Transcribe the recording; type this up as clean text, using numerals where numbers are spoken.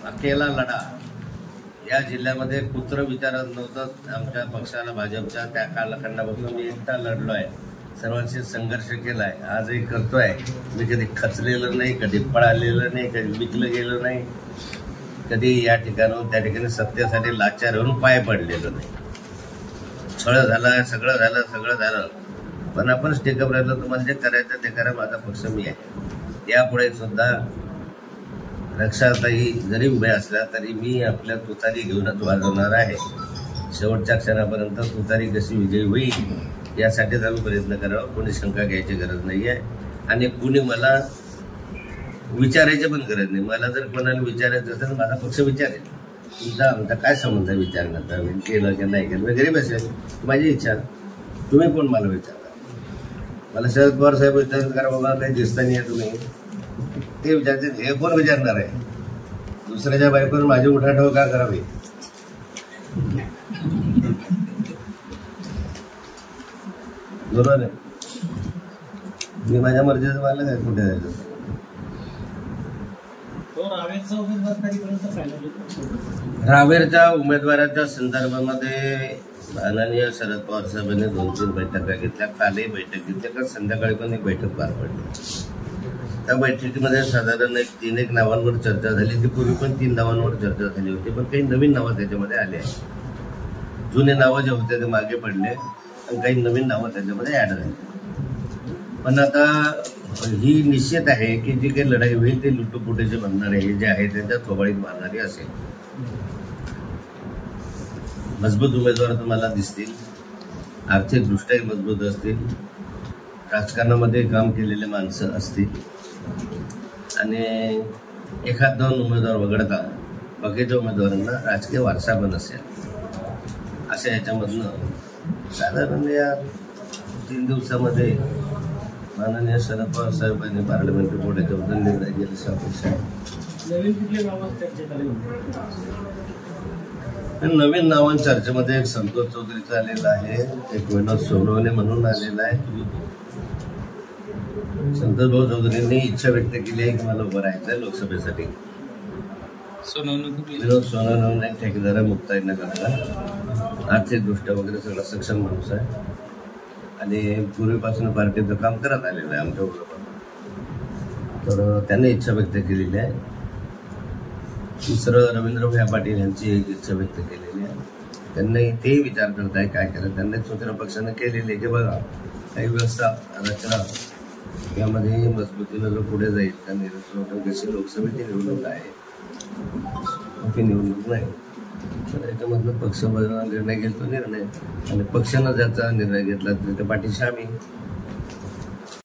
अकेला लढा या जिल्ह्यामध्ये कुत्र विचारत नव्हतं. आमच्या पक्षाला भाजपच्या त्या कालखंडापासून मी एकटा लढलो आहे, सर्वांशी संघर्ष केलाय, आजही करतोय. मी कधी खचलेलं नाही, कधी पळालेलं नाही, कधी विकलं गेलं नाही, कधी या ठिकाणाहून त्या ठिकाणी सत्तेसाठी लाचार होऊन पाय पडलेलं नाही. छळ झाला, सगळं झालं, पण आपण स्टेकअप राहिलो. तुम्हाला जे करायचं ते करा, माझा पक्ष मी आहे. यापुढे सुद्धा रक्षाताई जरी उभ्या असल्या तरी मी आपल्या तुतारी घेऊनच वाजवणार आहे. शेवटच्या क्षणापर्यंत तुतारी कशी विजयी होईल यासाठीच आम्ही प्रयत्न करावा. कोणी शंका घ्यायची गरज नाही आहे आणि कुणी मला विचारायची पण गरज नाही. मला जर कोणाला विचारायचं असेल माझा पक्ष विचारेल, तुमचा आमचा काय संबंध विचारण्याचा, केलं की नाही केलं, मी घरी बसेल, माझी इच्छा. तुम्ही कोण मला विचारता? मला शरद पवार साहेब विचारत करा, बाबा काही दिसता नाही आहे तुम्ही, ते विचारतील. हे कोण विचारणार आहे? दुसऱ्याच्या बायकोवर माझी उठाठेव का करावी? बरोबर आहे. मी माझ्या मर्जीचं मानलं काय कुठे जायचं. रावेरच्या उमेदवाराच्या संदर्भामध्ये माननीय शरद पवार साहेबांनी 2-3 बैठका घेतल्या. कालही बैठक घेतली, तर संध्याकाळी पण एक बैठक पार पडली. त्या बैठकीमध्ये साधारण 3 नावांवर चर्चा झाली. ती पूर्वी पण 3 नावांवर चर्चा झाली होती, पण काही नवीन नावं त्याच्यामध्ये आले आहेत. जुने नावं जे होते ते मागे पडले आणि काही नवीन नावं त्याच्यामध्ये ऍड झाली. पण आता ही निश्चित आहे की जी काही लढाई होईल ते लुटूपुटीचे म्हणणारे हे जे आहे त्यांच्या थोबाडीत मारणारी असेल. मजबूत उमेदवार तुम्हाला दिसतील, आर्थिकदृष्ट्याही मजबूत असतील, राजकारणामध्ये काम केलेले माणसं असतील आणि 1-2 उमेदवार वगळता बाकीच्या उमेदवारांना राजकीय वारसा पण असेल. अशा ह्याच्यामधनं साधारण या 3 दिवसामध्ये माननीय शरद पवार साहेबांनी पार्लमेंटरी बोर्डाच्याबद्दल निर्णय घेण्याची अपेक्षा आहे. नवीन नावां चर्चेमध्ये एक संतोष चौधरीचा आलेला आहे, एक विनोद सोनवणे म्हणून आलेला आहे. संतोष भाऊ चौधरींनी इच्छा व्यक्त केली आहे की मला उभं राहायचं आहे लोकसभेसाठी. विनोद सोनवणे ठेकेदार आहे मुक्ताईनगरला, आर्थिकदृष्ट्या वगैरे सगळा सक्षम माणूस आहे आणि पूर्वीपासून पार्टीचं काम करत आलेलं आहे आमच्या बरोबर. तर त्यांनी इच्छा व्यक्त केलेली आहे. दुसरं रवींद्र भाई पाटील यांची एक इच्छा व्यक्त केलेली आहे. त्यांनी तेही विचार करत आहे काय करायचं. त्यांनी स्वतंत्र पक्षानं केलेली आहे की बघा काही व्यवस्था रचना यामध्ये मजबूतीनं जो पुढे जाईल त्या निवडणुकीची लोकसभेची निवडणूक आहे, मोठी निवडणूक नाही. तर याच्यामधनं पक्ष निर्णय घेतो निर्णय आणि पक्षानं ज्याचा निर्णय घेतला त्याच्या पाठीशी आम्ही